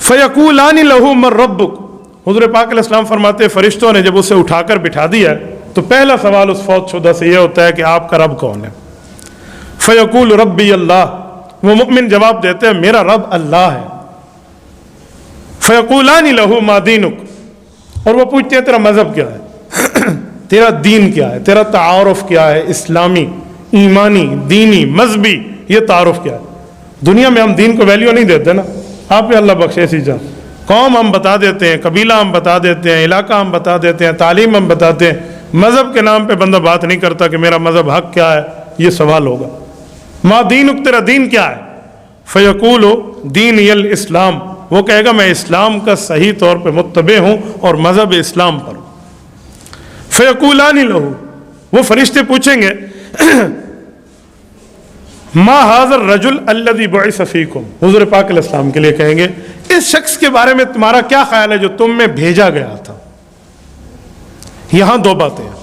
فَيَقُولَانِ لَهُ مَن رَبُّكَ، حضور پاک علیہ السلام فرماتے ہیں فرشتوں نے جب اسے اٹھا کر بٹھا دیا تو پہلا سوال اس فوت شدہ سے یہ ہوتا ہے کہ آپ کا رب کون ہے؟ فَيَقُولُ رَبِّيَ اللَّهُ، وہ مؤمن جواب دیتے ہیں میرا رب اللہ ہے۔ فَيَقُولَانِ لَهُ مَا دِينُكَ، اور وہ پوچھتے ہیں تیرا مذہب کیا ہے، تیرا دین کیا ہے، تیرا تعارف کیا ہے، اسلامی، ایمانی، دینی، مذہبی، یہ تعارف کیا ہے؟ دنیا میں ہم دین کو ویلیو نہیں دیتے نا، آپ اللہ بخشے سی جان، قوم ہم بتا دیتے ہیں، قبیلہ ہم بتا دیتے ہیں، علاقہ ہم بتا دیتے ہیں، تعلیم ہم بتاتے ہیں، مذہب کے نام پہ بندہ بات نہیں کرتا کہ میرا مذہب حق کیا ہے، یہ سوال ہوگا۔ ما دینک، تیرا دین کیا ہے؟ فیقول دینی الاسلام، وہ کہے گا میں اسلام کا صحیح طور پہ متبع ہوں اور مذہب اسلام پر ہوں۔ فیقولان لہ، وہ فرشتے پوچھیں گے ما ھذا الرجل الذی بعث فیکم، حضور پاک علیہ السلام کے لیے کہیں گے اس شخص کے بارے میں تمہارا کیا خیال ہے جو تم میں بھیجا گیا تھا؟ یہاں دو باتیں ہیں،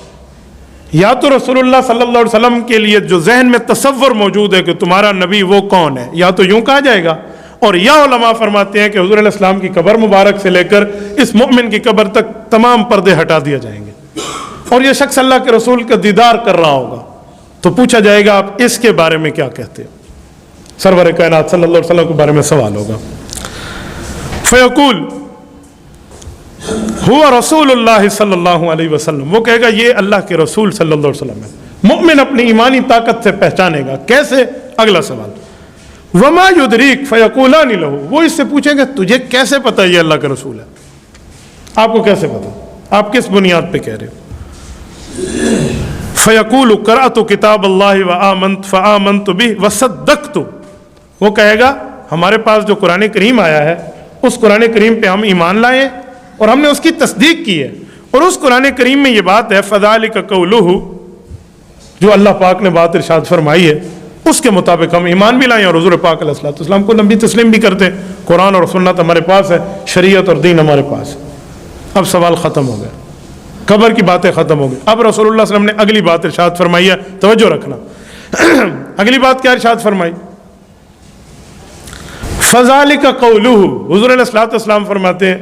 یا تو رسول اللہ صلی اللہ علیہ وسلم کے لیے جو ذہن میں تصور موجود ہے کہ تمہارا نبی وہ کون ہے، یا تو یوں کہا جائے گا، اور یا علماء فرماتے ہیں کہ حضور علیہ السلام کی قبر مبارک سے لے کر اس مؤمن کی قبر تک تمام پردے ہٹا دیے جائیں گے، اور یہ شخص اللہ کے رسول کا دیدار کر رہا ہوگا، تو پوچھا جائے گا آپ اس کے بارے میں کیا کہتے ہیں؟ سرور کائنات صلی اللہ علیہ وسلم کے بارے میں سوال ہوگا۔ فیقول ہوا رسول اللہ صلی اللہ علیہ وسلم، وہ کہے گا یہ اللہ کے رسول صلی اللہ علیہ وسلم ہے۔ مؤمن اپنی ایمانی طاقت سے پہچانے گا، کیسے؟ اگلا سوال، وما یدریک، فیقولان لہ، وہ اس سے پوچھیں گے تجھے کیسے پتہ یہ اللہ کا رسول ہے؟ آپ کو کیسے پتہ؟ آپ کس بنیاد پہ کہہ رہے ہو؟ فیقول قرأت کتاب اللہ وآمنت فآمنت بہ وصدقت، وہ کہے گا ہمارے پاس جو قرآن کریم آیا ہے اس قرآن کریم پہ ہم ایمان لائے اور ہم نے اس کی تصدیق کی ہے، اور اس قرآن کریم میں یہ بات ہے فذلک قولہ، جو اللہ پاک نے بات ارشاد فرمائی ہے اس کے مطابق ہم ایمان بھی لائیں اور حضور پاک علیہ الصلوۃ والسلام کو نبی تسلیم بھی کرتے ہیں۔ قرآن اور سنت ہمارے پاس ہے، شریعت اور دین ہمارے پاس ہے۔ اب سوال ختم ہو گیا، قبر کی باتیں ختم ہو گئی، اب رسول اللہ صلی اللہ علیہ وسلم نے اگلی بات ارشاد فرمائی ہے، توجہ رکھنا۔ اگلی بات کیا ارشاد فرمائی؟ فذلک قولہ، حضور علیہ الصلوۃ والسلام فرماتے ہیں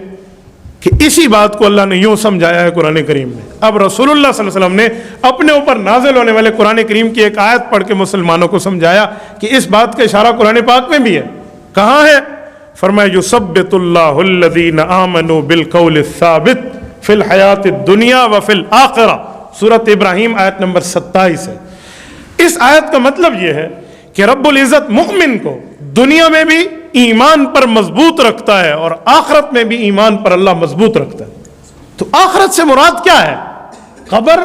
کہ اسی بات کو اللہ نے یوں سمجھایا ہے قرآن کریم میں۔ اب رسول اللہ صلی اللہ علیہ وسلم نے اپنے اوپر نازل ہونے والے قرآن کریم کی ایک آیت پڑھ کے مسلمانوں کو سمجھایا کہ اس بات کا اشارہ قرآن پاک میں بھی ہے۔ کہاں ہے؟ فرمایا یثبت اللہ الذین آمنوا بالقول الثابت فی الحیات الدنیا وفی الآخرہ، سورۃ ابراہیم آیت نمبر 27 ہے۔ اس آیت کا مطلب یہ ہے کہ رب العزت مؤمن کو دنیا میں بھی ایمان پر مضبوط رکھتا ہے اور آخرت میں بھی ایمان پر اللہ مضبوط رکھتا ہے۔ تو آخرت سے مراد کیا ہے؟ قبر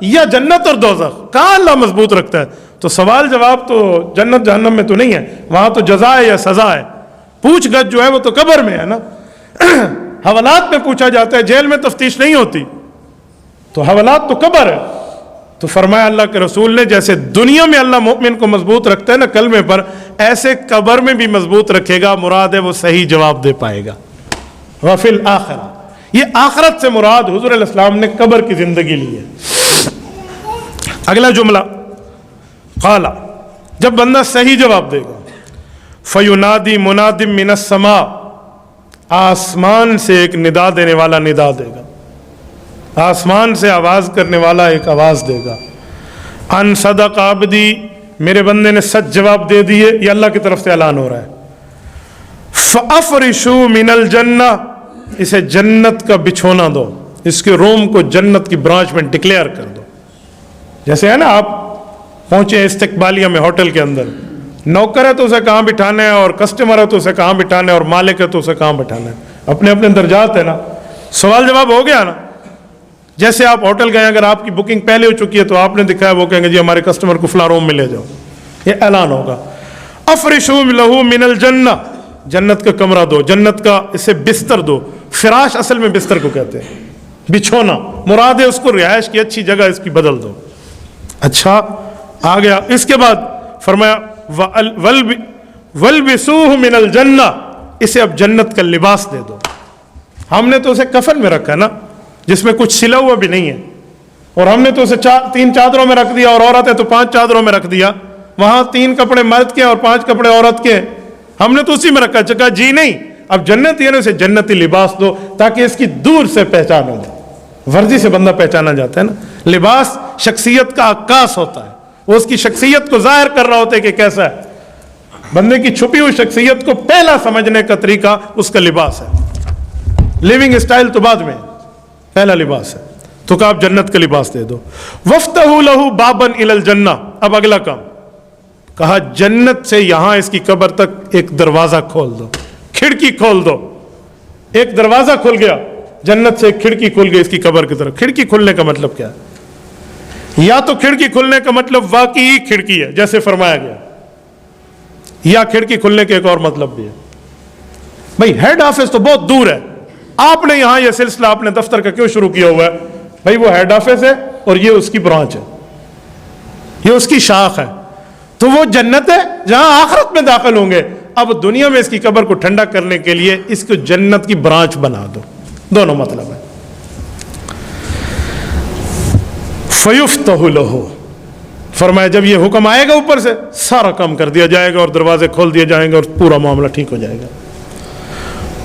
یا جنت اور دوزخ؟ کہاں اللہ مضبوط رکھتا ہے؟ تو سوال جواب تو جنت جہنم میں تو نہیں ہے، وہاں تو جزا ہے یا سزا ہے۔ پوچھ گچھ جو ہے وہ تو قبر میں ہے نا، حوالات میں پوچھا جاتا ہے، جیل میں تفتیش نہیں ہوتی، تو حوالات تو قبر ہے۔ تو فرمایا اللہ کے رسول نے جیسے دنیا میں اللہ مومن کو مضبوط رکھتا ہے نا کلمے پر، ایسے قبر میں بھی مضبوط رکھے گا، مراد ہے وہ صحیح جواب دے پائے گا۔ وفی الآخرہ، یہ آخرت سے مراد حضور علیہ السلام نے قبر کی زندگی لی ہے۔ اگلا جملہ قالا، جب بندہ صحیح جواب دے گا، فینادی مناد من السماء، آسمان سے ایک ندا دینے والا ندا دے گا، آسمان سے آواز کرنے والا ایک آواز دے گا، ان صدق عبدی، میرے بندے نے سچ جواب دے دیے، یہ اللہ کی طرف سے اعلان ہو رہا ہے۔ فَأَفْرِشُوا مِنَ الْجَنَّةِ، اسے جنت کا بچھونا دو، اس کے روم کو جنت کی برانچ میں ڈکلیئر کر دو۔ جیسے ہے نا آپ پہنچے استقبالیہ میں ہوٹل کے اندر، نوکر ہے تو اسے کہاں بٹھانا ہے، اور کسٹمر ہے تو اسے کہاں بٹھانا ہے، اور مالک ہے تو اسے کہاں بٹھانا ہے، اپنے اپنے درجات ہے نا۔ سوال جواب ہو گیا نا۔ جیسے آپ ہوٹل گئے، اگر آپ کی بکنگ پہلے ہو چکی ہے تو آپ نے دکھایا، وہ کہیں گے جی ہمارے کسٹمر کو فلاں روم میں لے جاؤ، یہ اعلان ہوگا۔ افرشوا لہ من الجنہ، جنت کا کمرہ دو، جنت کا اسے بستر دو۔ فراش اصل میں بستر کو کہتے ہیں، بچھونا مراد ہے اس کو رہائش کی اچھی جگہ اس کی بدل دو۔ اچھا آ گیا، اس کے بعد فرمایا وَلْبِسُوهُ مِنَ الْجَنَّةِ، اسے اب جنت کا لباس دے دو۔ ہم نے تو اسے کفن میں رکھا نا، جس میں کچھ سلا ہوا بھی نہیں ہے، اور ہم نے تو اسے 3 چادروں میں رکھ دیا، اور عورت ہے تو 5 چادروں میں رکھ دیا، وہاں 3 کپڑے مرد کے اور 5 کپڑے عورت کے، ہم نے تو اسی میں رکھا۔ چکا جی نہیں، اب جنتی ہے نا، اسے جنتی لباس دو تاکہ اس کی دور سے پہچان ہو جائے. ورزی سے بندہ پہچانا جاتا ہے نا. لباس شخصیت کا عکاس ہوتا ہے، وہ اس کی شخصیت کو ظاہر کر رہا ہوتا ہے کہ کیسا ہے. بندے کی چھپی ہوئی شخصیت کو پہلا سمجھنے کا طریقہ اس کا لباس ہے. لیونگ اسٹائل تو بعد میں، پہلا لباس ہے. تو کہا آپ جنت کا لباس دے دو. وَافْتَحُوا لَهُ بَابًا إِلَى الْجَنَّةِ. اب اگلا کام کہا جنت سے یہاں اس کی قبر تک ایک دروازہ کھول دو، کھڑکی کھول دو. ایک دروازہ کھل گیا جنت سے، ایک کھڑکی کھل گئی اس کی قبر کی طرف. کھڑکی کھلنے کا مطلب کیا ہے؟ یا تو کھڑکی کھلنے کا مطلب واقعی کھڑکی ہے جیسے فرمایا گیا، یا کھڑکی کھلنے کے ایک اور مطلب بھی ہے. بھائی ہیڈ آفس تو بہت دور ہے، آپ نے یہاں یہ سلسلہ اپنے دفتر کا کیوں شروع کیا ہوا ہے؟ بھائی وہ ہیڈ آفس ہے اور یہ اس کی برانچ ہے، یہ اس کی شاخ ہے. تو وہ جنت ہے جہاں آخرت میں داخل ہوں گے. اب دنیا میں اس کی قبر کو ٹھنڈا کرنے کے لیے اس کو جنت کی برانچ بنا دو. دونوں مطلب ہے. فَيُفْتَحُ لَهُ، فرمایا جب یہ حکم آئے گا اوپر سے سارا کام کر دیا جائے گا اور دروازے کھول دیے جائیں گے اور پورا معاملہ ٹھیک ہو جائے گا.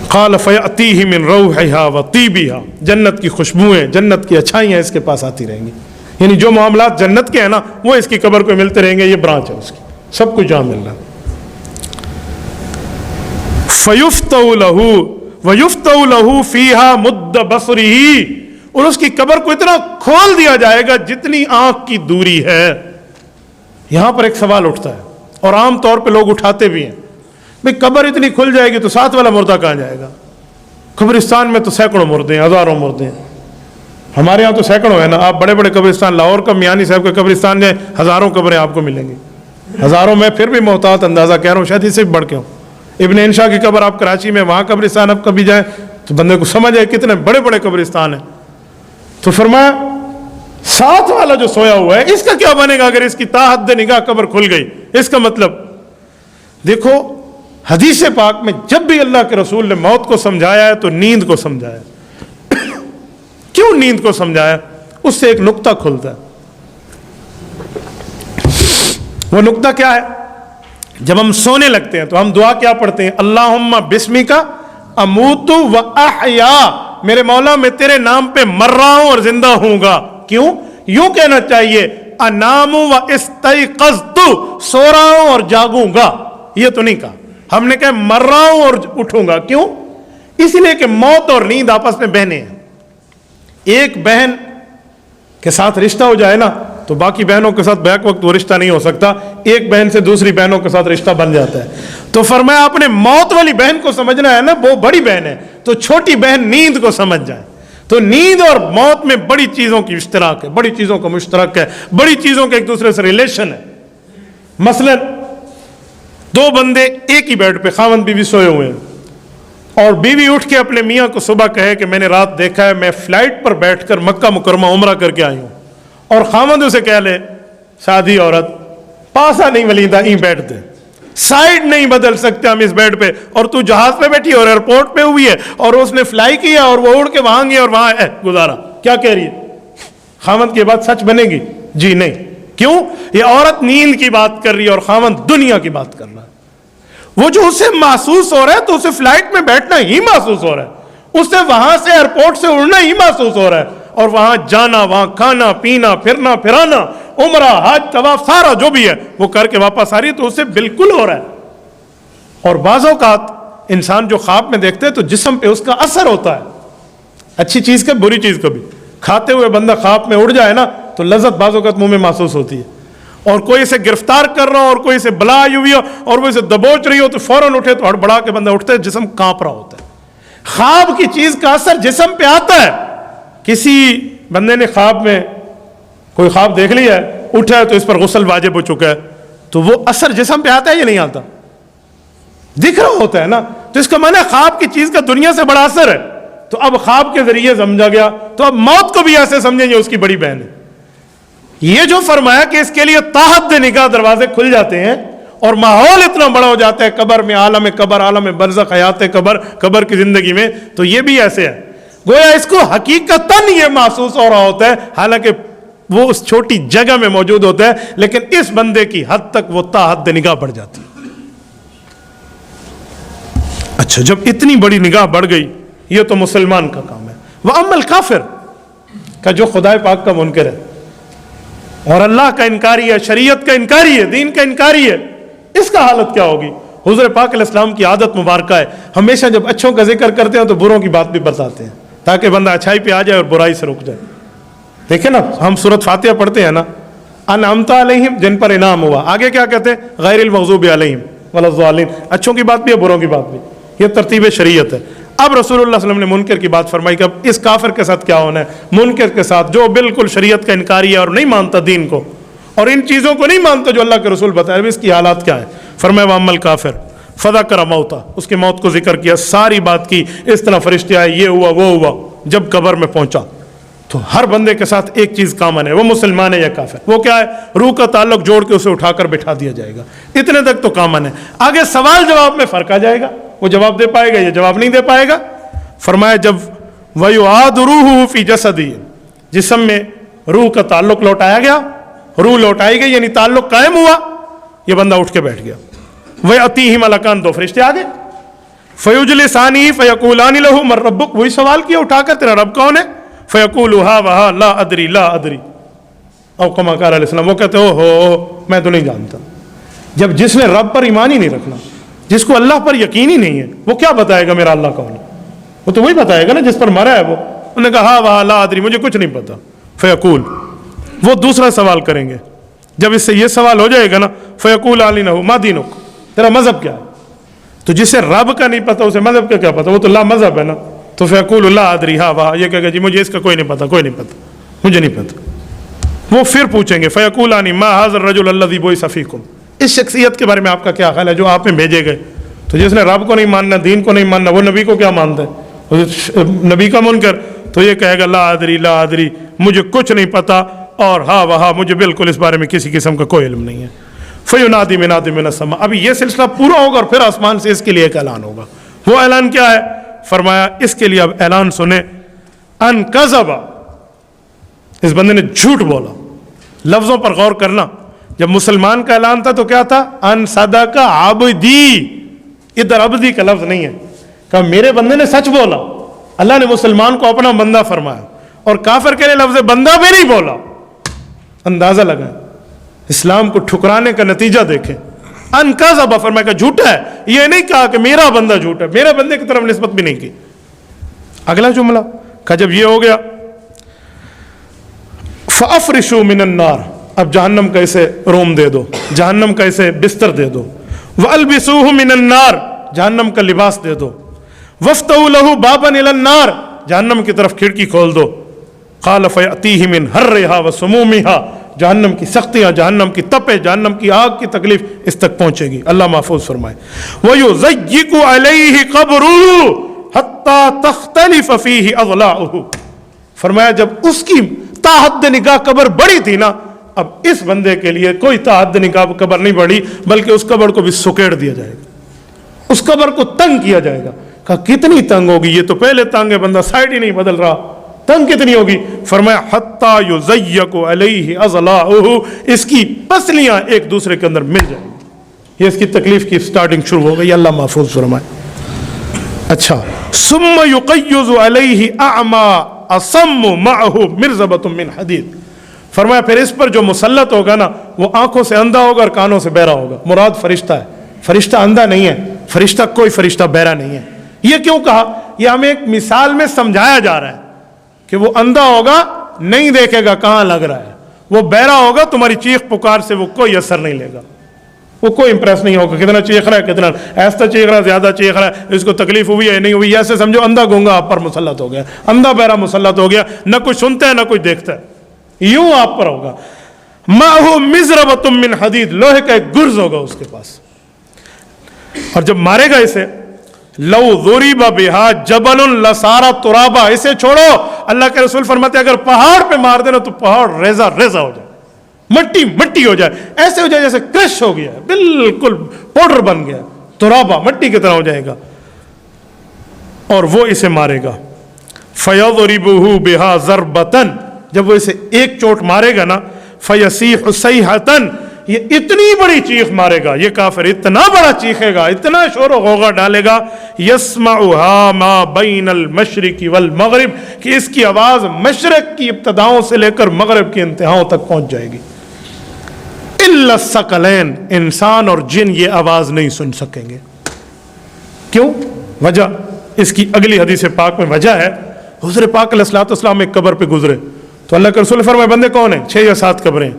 قال فَيَأْتِيهِ مِنْ رَوْحِهَا وَطِيبِهَا، جنت کی خوشبوئیں، جنت کی اچھائیاں اس کے پاس آتی رہیں گی. یعنی جو معاملات جنت کے ہیں نا وہ اس کی قبر پہ ملتے رہیں گے. یہ برانچ ہے اس کی، سب کچھ جہاں مل رہا ہے. فَيُفْتَحُ لَهُ وَيُفْتَحُ لَهُ فِيهَا مُدَّ بَصْرِهِ، اور اس کی قبر کو اتنا کھول دیا جائے گا جتنی آنکھ کی دوری ہے. یہاں پر ایک سوال اٹھتا ہے اور عام طور پہ لوگ اٹھاتے بھی ہیں، بھئی قبر اتنی کھل جائے گی تو ساتھ والا مردہ کہاں جائے گا؟ قبرستان میں تو سینکڑوں مردے ہیں، ہزاروں مردے ہیں. ہمارے یہاں تو سینکڑوں ہیں نا. آپ بڑے بڑے قبرستان، لاہور کا میانی صاحب کے قبرستان جائیں، ہزاروں قبریں آپ کو ملیں گی. ہزاروں میں پھر بھی محتاط اندازہ کہہ رہا ہوں، شاید اس سے بھی بڑھ کے ہوں. ابن انشا کی قبر آپ کراچی میں، وہاں قبرستان آپ کبھی جائیں تو بندے کو سمجھ آئے کتنے بڑے بڑے قبرستان ہیں. تو فرمایا ساتھ والا جو سویا ہوا ہے اس کا کیا بنے گا اگر اس کی تا حد نگاہ قبر کھل گئی؟ اس کا مطلب دیکھو، حدیث پاک میں جب بھی اللہ کے رسول نے موت کو سمجھایا ہے تو نیند کو سمجھایا. کیوں نیند کو سمجھایا؟ اس سے ایک نقطہ کھلتا ہے. وہ نقطہ کیا ہے؟ جب ہم سونے لگتے ہیں تو ہم دعا کیا پڑھتے ہیں؟ اللہم بسمک اموت و احیا، میرے مولا میں تیرے نام پہ مر رہا ہوں اور زندہ ہوں گا. کیوں؟ یوں کہنا چاہیے انام و استیقظت، سو رہا ہوں اور جاگوں گا. یہ تو نہیں کہا، ہم نے کہا مر رہا ہوں اور اٹھوں گا. کیوں؟ اس لیے کہ موت اور نیند آپس میں بہنیں ہیں. ایک بہن کے ساتھ رشتہ ہو جائے نا تو باقی بہنوں کے ساتھ بیک وقت وہ رشتہ نہیں ہو سکتا. ایک بہن سے دوسری بہنوں کے ساتھ رشتہ بن جاتا ہے. تو فرمایا آپ نے موت والی بہن کو سمجھنا ہے نا، وہ بڑی بہن ہے، تو چھوٹی بہن نیند کو سمجھ جائے. تو نیند اور موت میں بڑی چیزوں کی اشتراک ہے، بڑی چیزوں کا مشترک ہے، بڑی چیزوں کے ایک دوسرے سے ریلیشن ہے. مثلا دو بندے ایک ہی بیڈ پہ، خاوند بیوی سوئے ہوئے ہیں، اور بیوی اٹھ کے اپنے میاں کو صبح کہے کہ میں نے رات دیکھا ہے میں فلائٹ پر بیٹھ کر مکہ مکرمہ عمرہ کر کے آئی ہوں، اور خاوند اسے کہہ لے شادی عورت پاسا نہیں ولیندہ این بیٹھ دے، سائیڈ نہیں بدل سکتے ہم اس بیڈ پہ، اور تو جہاز پہ بیٹھی اور ایئرپورٹ پہ ہوئی ہے اور اس نے فلائی کیا اور وہ اڑ کے وہاں گئی اور وہاں گزارا. کیا کہہ رہی ہے؟ خاوند کی بات سچ بنے گی؟ جی نہیں. کیوں؟ یہ عورت نیند کی بات کر رہی ہے اور خاوند دنیا کی بات کر رہا ہے. وہ جو اسے محسوس ہو رہا ہے تو اسے فلائٹ میں بیٹھنا ہی محسوس ہو رہا ہے، اسے وہاں سے ایئرپورٹ سے اڑنا ہی محسوس ہو رہا ہے، اور وہاں جانا، وہاں کھانا پینا پھرنا پھرانا، عمرہ حج طواف سارا جو بھی ہے وہ کر کے واپس آ رہی ہے، تو اسے بالکل ہو رہا ہے. اور بعض اوقات انسان جو خواب میں دیکھتے ہیں تو جسم پہ اس کا اثر ہوتا ہے، اچھی چیز کا بری چیز کا بھی. کھاتے ہوئے بندہ خواب میں اڑ جائے نا تو لذت بعض اوقات منہ میں محسوس ہوتی ہے، اور کوئی اسے گرفتار کر رہا ہو اور کوئی اسے بلا آئی ہوئی ہو اور وہ اسے دبوچ رہی ہو تو فوراً اٹھے تو ہڑبڑا کے بندہ اٹھتا ہے، جسم کانپ رہا ہوتا ہے. خواب کی چیز کا اثر جسم پہ آتا ہے. کسی بندے نے خواب میں کوئی خواب دیکھ لیا ہے، اٹھا ہے تو اس پر غسل واجب ہو چکا ہے، تو وہ اثر جسم پہ آتا ہے یا نہیں آتا؟ دکھ رہا ہوتا ہے نا. تو اس کا معنی ہے خواب کی چیز کا دنیا سے بڑا اثر ہے. تو اب خواب کے ذریعے سمجھا گیا تو اب موت کو بھی ایسے سمجھیں گے اس کی بڑی بہن ہے. یہ جو فرمایا کہ اس کے لیے تاحد نگاہ دروازے کھل جاتے ہیں اور ماحول اتنا بڑا ہو جاتا ہے قبر میں، عالم قبر، عالم برزخ، حیات قبر، قبر کی زندگی میں، تو یہ بھی ایسے ہے گویا اس کو حقیقتاً یہ محسوس ہو رہا ہوتا ہے، حالانکہ وہ اس چھوٹی جگہ میں موجود ہوتا ہے، لیکن اس بندے کی حد تک وہ تاحد نگاہ بڑھ جاتی ہے. اچھا جب اتنی بڑی نگاہ بڑھ گئی، یہ تو مسلمان کا کام ہے. وَأَمَّا الْكَافِرُ کا جو خدا پاک کا منکر ہے اور اللہ کا انکاری ہے، شریعت کا انکاری ہے، دین کا انکاری ہے، اس کا حالت کیا ہوگی؟ حضور پاک علیہ السلام کی عادت مبارکہ ہے، ہمیشہ جب اچھوں کا ذکر کرتے ہیں تو بروں کی بات بھی بتاتے ہیں تاکہ بندہ اچھائی پہ آ جائے اور برائی سے رک جائے. دیکھیں نا، ہم سورۃ فاتحہ پڑھتے ہیں نا، انعمت علیہم، جن پر انعام ہوا، آگے کیا کہتے ہیں؟ غیر المغضوب علیہم ولا الضالین. اچھوں کی بات بھی ہے، بروں کی بات بھی. یہ ترتیب شریعت ہے. اب رسول اللہ صلی اللہ علیہ وسلم نے منکر کی بات فرمائی کہ اب اس کافر کے ساتھ کیا ہونا ہے؟ منکر کے ساتھ جو بالکل شریعت کا انکاری ہے اور نہیں مانتا دین کو اور ان چیزوں کو نہیں مانتا جو اللہ کے رسول بتائے، اس کی حالات کیا ہے؟ فرمایا وَأَمَّا الْكَافِرُ فَذَكَرَ مَوْتَهُ، اس کے موت کو ذکر کیا، ساری بات کی، اس طرح فرشتے آئے، یہ ہوا وہ ہوا. جب قبر میں پہنچا تو ہر بندے کے ساتھ ایک چیز کامن ہے، وہ مسلمان ہے یا کافر. وہ کیا ہے؟ روح کا تعلق جوڑ کے اسے اٹھا کر بٹھا دیا جائے گا. اتنے تک تو کامن ہے. آگے سوال جواب میں فرق آ جائے گا، وہ جواب دے پائے گا یا جواب نہیں دے پائے گا. فرمایا جب وَيُعَادُ رُوحُهُ فِي جَسَدِهِ، جسم میں روح کا تعلق لوٹایا گیا، روح لوٹائی گئی، یعنی تعلق قائم ہوا، یہ بندہ اٹھ کے بیٹھ گیا. وَيَأْتِيهِ مَلَكَانِ، دو فرشتے آگے، فَيُجْلِسَانِهِ فَيَقُولَانِ لَهُ مَن رَبُّكَ، وہی سوال کیا اٹھا کر، تیرا رب کون ہے؟ فَيَقُولُ هَا وَهَا لَا أَدْرِي لَا أَدْرِي، او کما قال علیہ السلام، وہ کہتے ہو میں تو نہیں جانتا. جب جس نے رب پر ایمان ہی نہیں رکھنا، جس کو اللہ پر یقین ہی نہیں ہے، وہ کیا بتائے گا میرا اللہ کون ہے؟ وہ تو وہی بتائے گا نا جس پر مرا ہے. وہ انہوں نے کہا ہاں وہاں لا ادری، مجھے کچھ نہیں پتا. فیقول، وہ دوسرا سوال کریں گے. جب اس سے یہ سوال ہو جائے گا نا، فیقول علی نہ ما دینک، تیرا مذہب کیا ہے؟ تو جسے رب کا نہیں پتا اسے مذہب کا کیا پتا؟ وہ تو لا مذہب ہے نا. تو فیقول لا ادری، ہاں وہاں، یہ کہے گا جی مجھے اس کا کوئی نہیں پتا، کوئی نہیں پتا، مجھے نہیں پتا. وہ پھر پوچھیں گے فیقول انی ما ھذا الرجل الذی بعث فیکم، اس شخصیت کے بارے میں آپ کا کیا خیال ہے جو آپ میں بھیجے گئے؟ تو جس نے رب کو نہیں ماننا، دین کو نہیں ماننا، وہ نبی کو کیا مانتا ہے؟ نبی کا منکر. تو یہ کہے گا لا ادری لا ادری، مجھے کچھ نہیں پتا، اور ہاں وہاں، مجھے بالکل اس بارے میں کسی قسم کا کوئی علم نہیں ہے. فینادی منادی من السماء، ابھی یہ سلسلہ پورا ہوگا اور پھر آسمان سے اس کے لیے ایک اعلان ہوگا. وہ اعلان کیا ہے؟ فرمایا اس کے لیے اب اعلان سنیں، ان کذب، اس بندے نے جھوٹ بولا. لفظوں پر غور کرنا. جب مسلمان کا اعلان تھا تو کیا تھا؟ ان صدق عبدی، ادھر عبدی کا لفظ نہیں ہے، کہ میرے بندے نے سچ بولا. اللہ نے مسلمان کو اپنا بندہ فرمایا، اور کافر کے لیے لفظ بندہ بھی نہیں بولا. اندازہ لگائیں، اسلام کو ٹھکرانے کا نتیجہ دیکھیں. ان کذب، فرمایا کہ جھوٹا ہے. یہ نہیں کہا کہ میرا بندہ جھوٹا ہے، میرے بندے کی طرف نسبت بھی نہیں کی. اگلا جملہ کہ جب یہ ہو گیا، فَأَفْرِشُوا مِنَ النَّارِ، اب جہنم کا اسے روم دے دو، جہنم کا اسے بستر دے دو. وَأَلْبِسُوهُ مِنَ النَّارِ، جہنم کا لباس دے دو. وَافْتَحُوا لَهُ بَابًا إِلَى النَّارِ، جہنم کی طرف کھڑکی کھول دو. قَالَ فَيَأْتِيهِ مِنْ حَرِّهَا وَسُمُومِهَا، جہنم کی سختیاں، جہنم کی تپے، جہنم کی آگ کی تکلیف اس تک پہنچے گی. اللہ محفوظ فرمائے. وَيُزَيِّقُ عَلَيْهِ قَبْرُهُ حَتَّى تَخْتَلِفَ فِيهِ أَضْلَاعُهُ، فرمایا جب اس کی تاحد نگاہ قبر بڑی تھی نا، اب اس بندے کے لیے کوئی تاحد نگاہ قبر نہیں بڑی، بلکہ اس قبر کو بھی سکیڑ دیا جائے گا، اس قبر کو تنگ کیا جائے گا. کہا کتنی تنگ ہوگی؟ یہ تو پہلے تنگ ہے، بندہ سائڈ ہی نہیں بدل رہا، تنگ کتنی ہوگی؟ فرمایا حتی یزیق علیہ اضلاعہ، اس کی پسلیاں ایک دوسرے کے اندر مل جائیں گی. یہ اس کی تکلیف کی سٹارٹنگ شروع ہو گئی. اللہ محفوظ فرمائے. اچھا، ثم یقیض علیہ اعمی اصم معہ مرزبۃ من حدید، فرمایا پھر اس پر جو مسلط ہوگا نا، وہ آنکھوں سے اندھا ہوگا اور کانوں سے بہرا ہوگا. مراد فرشتہ ہے، فرشتہ اندھا نہیں ہے، فرشتہ کوئی فرشتہ بہرا نہیں ہے. یہ کیوں کہا؟ یہ ہمیں ایک مثال میں سمجھایا جا رہا ہے کہ وہ اندھا ہوگا، نہیں دیکھے گا کہاں لگ رہا ہے، وہ بہرا ہوگا، تمہاری چیخ پکار سے وہ کوئی اثر نہیں لے گا، وہ کوئی امپریس نہیں ہوگا کتنا چیخ رہا ہے، کتنا ایسا چیخ رہا ہے، زیادہ چیخ رہا ہے، اس کو تکلیف ہوئی ہے نہیں ہوئی. ایسے سمجھو اندھا گونگا آپ پر مسلط ہو گیا، اندھا بہرا مسلط ہو گیا، نہ کچھ سنتا ہے نہ کچھ دیکھتا ہے، یوں آپ پر ہوگا. مَعْهُ مِزْرَبَةٌ مِّنْ حَدِيدٍ، لوہے کا ایک گرز ہوگا اس کے پاس. اور جب مارے گا اسے، لَوْ ضُرِبَ بِهَا جَبَلٌ لَصَارَ تُرَابًا، اسے چھوڑو، اللہ کے رسول فرماتے ہیں اگر پہاڑ پہ مار دینا تو پہاڑ ریزہ ریزہ ہو جائے، مٹی مٹی ہو جائے، ایسے ہو جائے جیسے کرش ہو گیا، بالکل پاؤڈر بن گیا، ترابا مٹی کی طرح ہو جائے گا. اور وہ اسے مارے گا. فَيَضْرِبُهُ بِهَا ضَرْبَةً، جب وہ اسے ایک چوٹ مارے گا نا، فَيَصِيحُ صَيْحَةً، یہ اتنی بڑی چیخ مارے گا، یہ کافر اتنا بڑا چیخے گا، اتنا شور و غوغا ڈالے گا، یسمعها ما بین المشرق والمغرب، کہ اس کی آواز مشرق کی ابتداؤں سے لے کر مغرب کی انتہاؤں تک پہنچ جائے گی۔ الا الثقلین، انسان اور جن یہ آواز نہیں سن سکیں گے۔ کیوں؟ وجہ اس کی اگلی حدیث پاک میں وجہ ہے، حضور پاک علیہ الصلوۃ والسلام ایک قبر پہ گزرے تو اللہ کے رسول فرمائے بندے کون ہیں؟ 6 یا 7 قبریں۔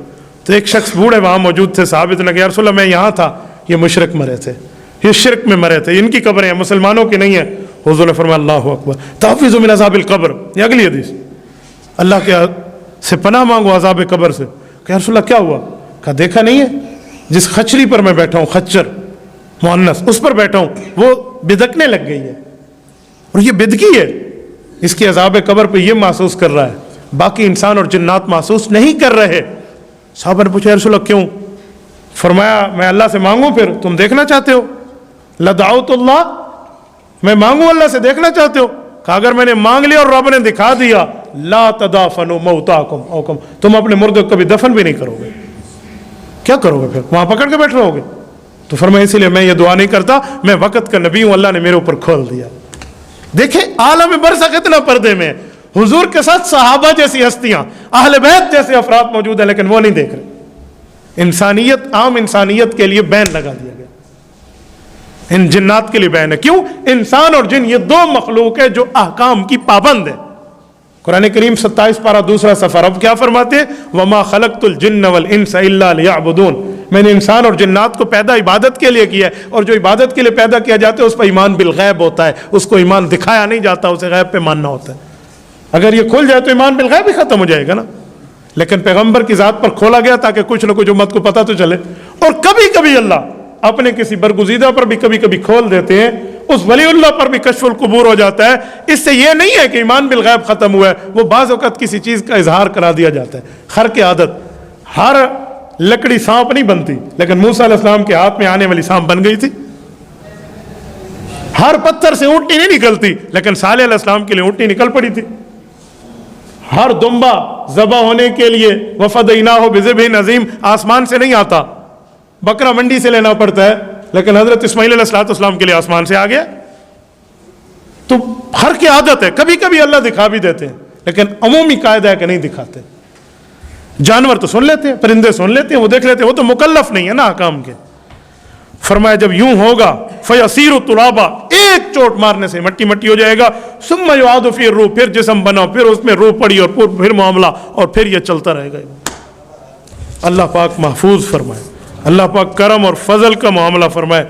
تو ایک شخص بوڑھے وہاں موجود تھے، صحابہ نے کہا یا رسول اللہ میں یہاں تھا، یہ مشرک مرے تھے، یہ شرک میں مرے تھے، ان کی قبریں ہیں، مسلمانوں کی نہیں ہیں۔ حضور نے فرمایا اللہ اکبر، تحفظ من عذاب القبر، یہ اگلی حدیث، اللہ کے سے پناہ مانگو عذاب قبر سے۔ کہ یا رسول اللہ کیا ہوا؟ کہا دیکھا نہیں ہے جس خچری پر میں بیٹھا ہوں، خچر مؤنث، اس پر بیٹھا ہوں، وہ بدکنے لگ گئی ہے اور یہ بدکی ہے، اس کی عذاب قبر پہ یہ محسوس کر رہا ہے، باقی انسان اور جنات محسوس نہیں کر رہے۔ صحابہ نے پوچھا یا رسول اللہ کیوں؟ فرمایا میں اللہ سے مانگوں پھر تم دیکھنا چاہتے ہو؟ لدعوت اللہ، میں مانگوں اللہ سے دیکھنا چاہتے ہو؟ کہا اگر میں نے مانگ لیا اور رب نے دکھا دیا، لا تدافنوا موتاکم اوکم، تم اپنے مردوں کو کبھی دفن بھی نہیں کرو گے، کیا کرو گے پھر؟ وہاں پکڑ کے بیٹھ رہو گے؟ تو فرمایا اسی لیے میں یہ دعا نہیں کرتا، میں وقت کا نبی ہوں، اللہ نے میرے اوپر کھول دیا۔ دیکھیں عالم برزخ اتنا پردے میں، حضور کے ساتھ صحابہ جیسی ہستیاں، اہل بیت جیسے افراد موجود ہیں، لیکن وہ نہیں دیکھ رہے۔ انسانیت، عام انسانیت کے لیے بین لگا دیا گیا، ان جنات کے لیے بین ہے۔ کیوں؟ انسان اور جن یہ 2 مخلوق ہے جو احکام کی پابند ہے۔ قرآن کریم 27 پارہ 2 صفحہ، رب کیا فرماتے ہیں؟ وما خلقت الجن والانس الا لیعبدون، میں نے انسان اور جنات کو پیدا عبادت کے لیے کیا ہے، اور جو عبادت کے لیے پیدا کیا جاتا ہے اس پر ایمان بالغیب ہوتا ہے، اس کو ایمان دکھایا نہیں جاتا، اسے غیب پہ ماننا ہوتا ہے۔ اگر یہ کھل جائے تو ایمان بالغیب ہی ختم ہو جائے گا نا، لیکن پیغمبر کی ذات پر کھولا گیا تاکہ کچھ نہ کچھ امت کو پتہ تو چلے۔ اور کبھی کبھی اللہ اپنے کسی برگزیدہ پر بھی کبھی کبھی کھول دیتے ہیں، اس ولی اللہ پر بھی کشف القبور ہو جاتا ہے۔ اس سے یہ نہیں ہے کہ ایمان بالغیب ختم ہوا ہے، وہ بعض اوقات کسی چیز کا اظہار کرا دیا جاتا ہے۔ خر کی عادت، ہر لکڑی سانپ نہیں بنتی، لیکن موسیٰ علیہ السلام کے ہاتھ میں آنے والی سانپ بن گئی تھی۔ ہر پتھر سے اونٹنی نہیں نکلتی، لیکن صالح علیہ السلام کے لیے اونٹنی نکل پڑی تھی۔ ہر دمبا ذبح ہونے کے لیے وفدیناہ بذبح عظیم آسمان سے نہیں آتا، بکرا منڈی سے لینا پڑتا ہے، لیکن حضرت اسماعیل علیہ السلام کے لیے آسمان سے آ گیا۔ تو ہر کی عادت ہے، کبھی کبھی اللہ دکھا بھی دیتے ہیں، لیکن عمومی قاعدہ ہے کہ نہیں دکھاتے۔ جانور تو سن لیتے ہیں، پرندے سن لیتے ہیں، وہ دیکھ لیتے ہیں، وہ تو مکلف نہیں ہے نا احکام کے۔ فرمایا جب یوں ہوگا فیصیر ترابا، ایک چوٹ مارنے سے مٹی مٹی ہو جائے گا، ثم یعاد فی الروح، پھر جسم بنا، پھر اس میں روح پڑی، اور پھر معاملہ، اور پھر یہ چلتا رہے گا۔ اللہ پاک محفوظ فرمائے، اللہ پاک کرم اور فضل کا معاملہ فرمائے۔